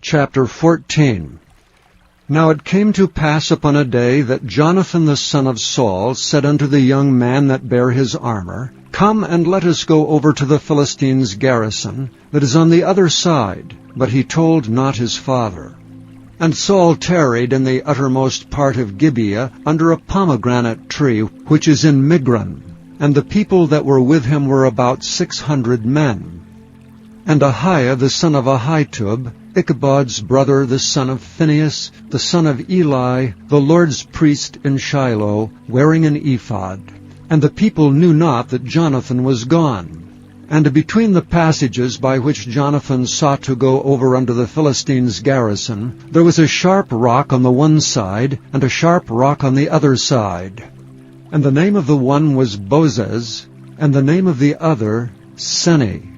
Chapter 14. Now it came to pass upon a day that Jonathan the son of Saul said unto the young man that bare his armor, Come and let us go over to the Philistines' garrison, that is on the other side. But he told not his father. And Saul tarried in the uttermost part of Gibeah under a pomegranate tree, which is in Migron. And the people that were with him were about 600 men. And Ahiah the son of Ahitub, Ichabod's brother, the son of Phinehas, the son of Eli, the Lord's priest in Shiloh, wearing an ephod. And the people knew not that Jonathan was gone. And between the passages by which Jonathan sought to go over unto the Philistines' garrison, there was a sharp rock on the one side, and a sharp rock on the other side. And the name of the one was Bozez, and the name of the other Seni.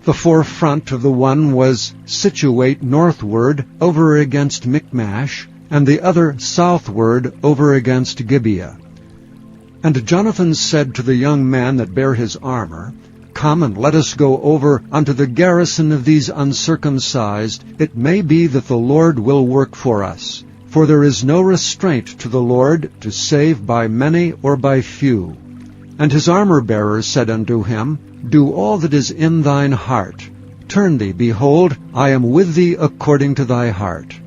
The forefront of the one was situate northward over against Michmash, and the other southward over against Gibeah. And Jonathan said to the young man that bare his armor, Come and let us go over unto the garrison of these uncircumcised. It may be that the Lord will work for us. For there is no restraint to the Lord to save by many or by few. And his armor-bearer said unto him, Do all that is in thine heart. Turn thee, behold, I am with thee according to thy heart.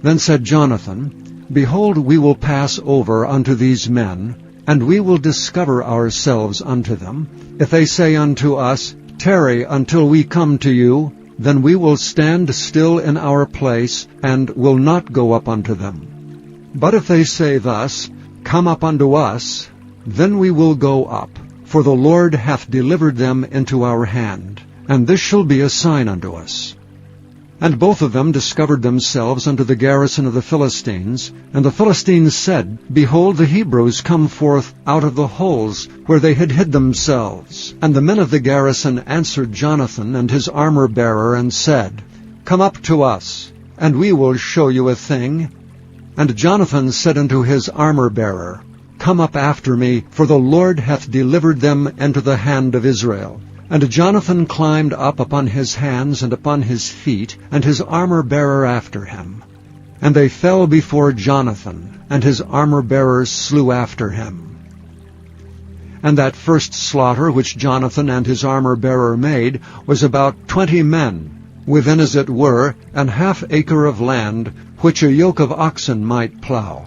Then said Jonathan, Behold, we will pass over unto these men, and we will discover ourselves unto them. If they say unto us, Tarry until we come to you, then we will stand still in our place, and will not go up unto them. But if they say thus, Come up unto us, then we will go up, for the Lord hath delivered them into our hand, and this shall be a sign unto us. And both of them discovered themselves unto the garrison of the Philistines. And the Philistines said, Behold, the Hebrews come forth out of the holes where they had hid themselves. And the men of the garrison answered Jonathan and his armor-bearer, and said, Come up to us, and we will show you a thing. And Jonathan said unto his armor-bearer, Come up after me, for the Lord hath delivered them into the hand of Israel. And Jonathan climbed up upon his hands and upon his feet, and his armor-bearer after him. And they fell before Jonathan, and his armor-bearer slew after him. And that first slaughter which Jonathan and his armor-bearer made was about 20 men, within as it were an half acre of land, which a yoke of oxen might plow.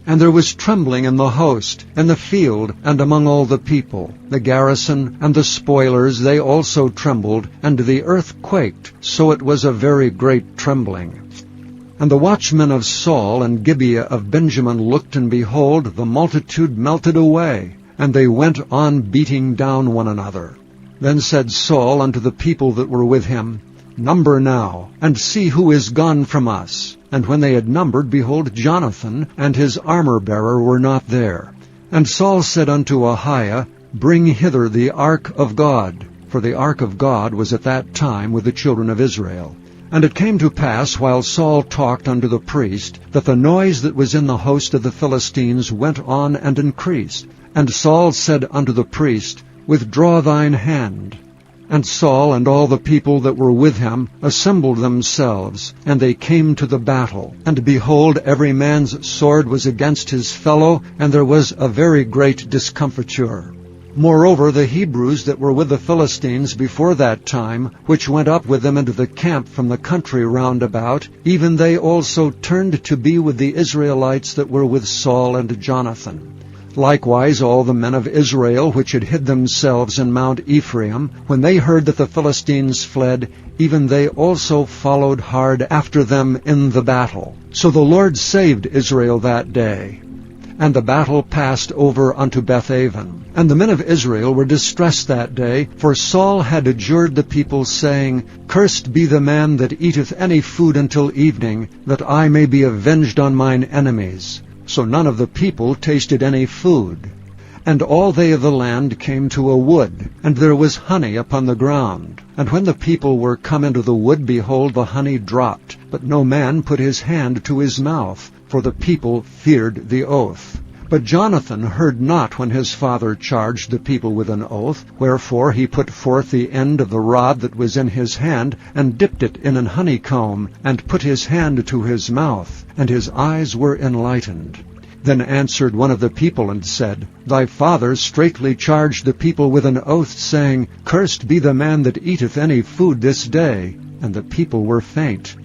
And there was trembling in the host, in the field, and among all the people. The garrison and the spoilers, they also trembled, and the earth quaked, so it was a very great trembling. And the watchmen of Saul and Gibeah of Benjamin looked, and behold, the multitude melted away, and they went on beating down one another. Then said Saul unto the people that were with him, Number now, and see who is gone from us. And when they had numbered, behold, Jonathan and his armor-bearer were not there. And Saul said unto Ahiah, Bring hither the ark of God. For the ark of God was at that time with the children of Israel. And it came to pass, while Saul talked unto the priest, that the noise that was in the host of the Philistines went on and increased. And Saul said unto the priest, Withdraw thine hand. And Saul and all the people that were with him assembled themselves, and they came to the battle. And behold, every man's sword was against his fellow, and there was a very great discomfiture. Moreover, the Hebrews that were with the Philistines before that time, which went up with them into the camp from the country round about, even they also turned to be with the Israelites that were with Saul and Jonathan. Likewise all the men of Israel which had hid themselves in Mount Ephraim, when they heard that the Philistines fled, even they also followed hard after them in the battle. So the Lord saved Israel that day. And the battle passed over unto Bethaven. And the men of Israel were distressed that day, for Saul had adjured the people, saying, Cursed be the man that eateth any food until evening, that I may be avenged on mine enemies. So none of the people tasted any food. And all they of the land came to a wood, and there was honey upon the ground. And when the people were come into the wood, behold, the honey dropped, but no man put his hand to his mouth, for the people feared the oath. But Jonathan heard not when his father charged the people with an oath, wherefore he put forth the end of the rod that was in his hand, and dipped it in an honeycomb, and put his hand to his mouth, and his eyes were enlightened. Then answered one of the people, and said, Thy father straitly charged the people with an oath, saying, Cursed be the man that eateth any food this day. And the people were faint.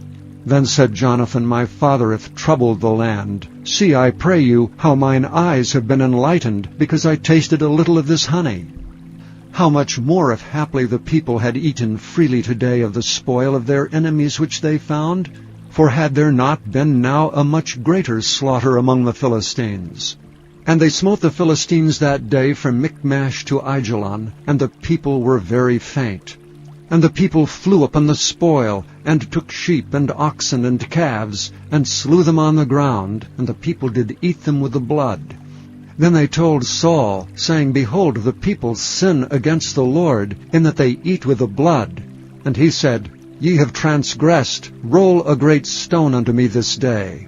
Then said Jonathan, My father hath troubled the land. See, I pray you, how mine eyes have been enlightened, because I tasted a little of this honey. How much more if haply the people had eaten freely today of the spoil of their enemies which they found? For had there not been now a much greater slaughter among the Philistines? And they smote the Philistines that day from Michmash to Aijalon, and the people were very faint. And the people flew upon the spoil, and took sheep and oxen and calves, and slew them on the ground, and the people did eat them with the blood. Then they told Saul, saying, Behold, the people sin against the Lord, in that they eat with the blood. And he said, Ye have transgressed, roll a great stone unto me this day.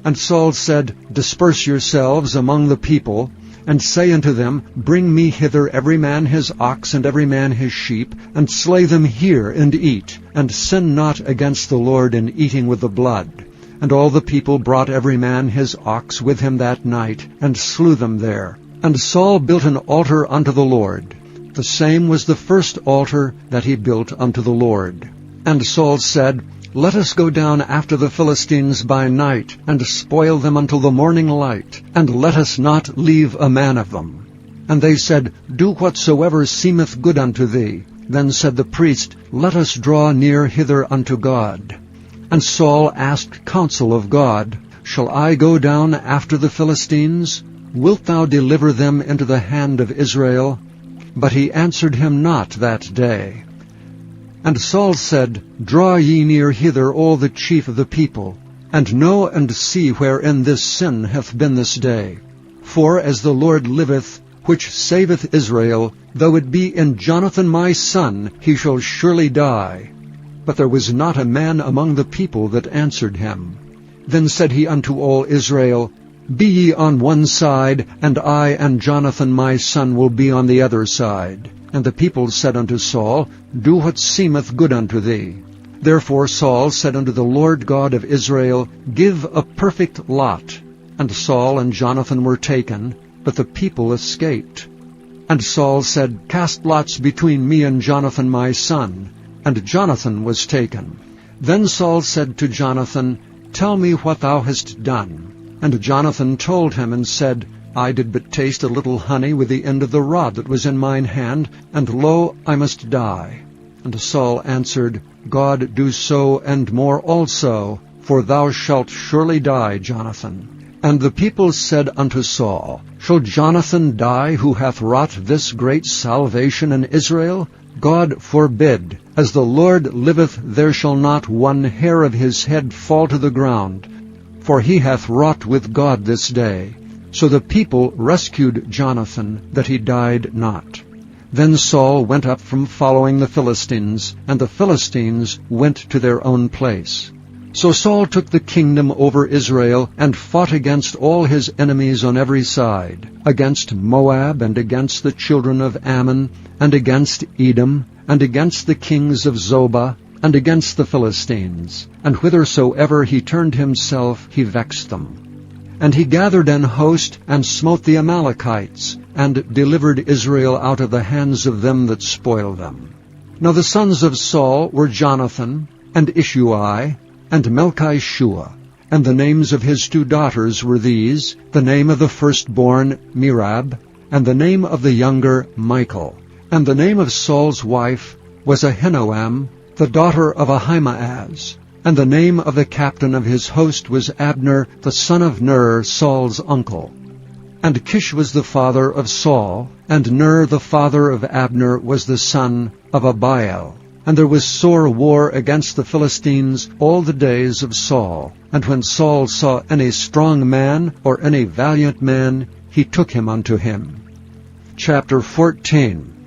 And Saul said, Disperse yourselves among the people, and say unto them, Bring me hither every man his ox and every man his sheep, and slay them here and eat, and sin not against the Lord in eating with the blood. And all the people brought every man his ox with him that night, and slew them there. And Saul built an altar unto the Lord. The same was the first altar that he built unto the Lord. And Saul said, Let us go down after the Philistines by night, and spoil them until the morning light, and let us not leave a man of them. And they said, Do whatsoever seemeth good unto thee. Then said the priest, Let us draw near hither unto God. And Saul asked counsel of God, Shall I go down after the Philistines? Wilt thou deliver them into the hand of Israel? But he answered him not that day. And Saul said, Draw ye near hither all the chief of the people, and know and see wherein this sin hath been this day. For as the Lord liveth, which saveth Israel, though it be in Jonathan my son, he shall surely die. But there was not a man among the people that answered him. Then said he unto all Israel, Be ye on one side, and I and Jonathan my son will be on the other side. And the people said unto Saul, Do what seemeth good unto thee. Therefore Saul said unto the Lord God of Israel, Give a perfect lot. And Saul and Jonathan were taken, but the people escaped. And Saul said, Cast lots between me and Jonathan my son. And Jonathan was taken. Then Saul said to Jonathan, Tell me what thou hast done. And Jonathan told him and said, I did but taste a little honey with the end of the rod that was in mine hand, and lo, I must die. And Saul answered, God do so and more also, for thou shalt surely die, Jonathan. And the people said unto Saul, Shall Jonathan die, who hath wrought this great salvation in Israel? God forbid. As the Lord liveth, there shall not one hair of his head fall to the ground. For he hath wrought with God this day. So the people rescued Jonathan, that he died not. Then Saul went up from following the Philistines, and the Philistines went to their own place. So Saul took the kingdom over Israel, and fought against all his enemies on every side, against Moab, and against the children of Ammon, and against Edom, and against the kings of Zobah, and against the Philistines. And whithersoever he turned himself, he vexed them. And he gathered an host, and smote the Amalekites, and delivered Israel out of the hands of them that spoiled them. Now the sons of Saul were Jonathan, and Ishuai, and Melchishua. And the names of his 2 daughters were these, the name of the firstborn Merab, and the name of the younger Michal. And the name of Saul's wife was Ahinoam, the daughter of Ahimaaz. And the name of the captain of his host was Abner, the son of Ner, Saul's uncle. And Kish was the father of Saul, and Ner the father of Abner was the son of Abiel. And there was sore war against the Philistines all the days of Saul. And when Saul saw any strong man or any valiant man, he took him unto him. Chapter 14.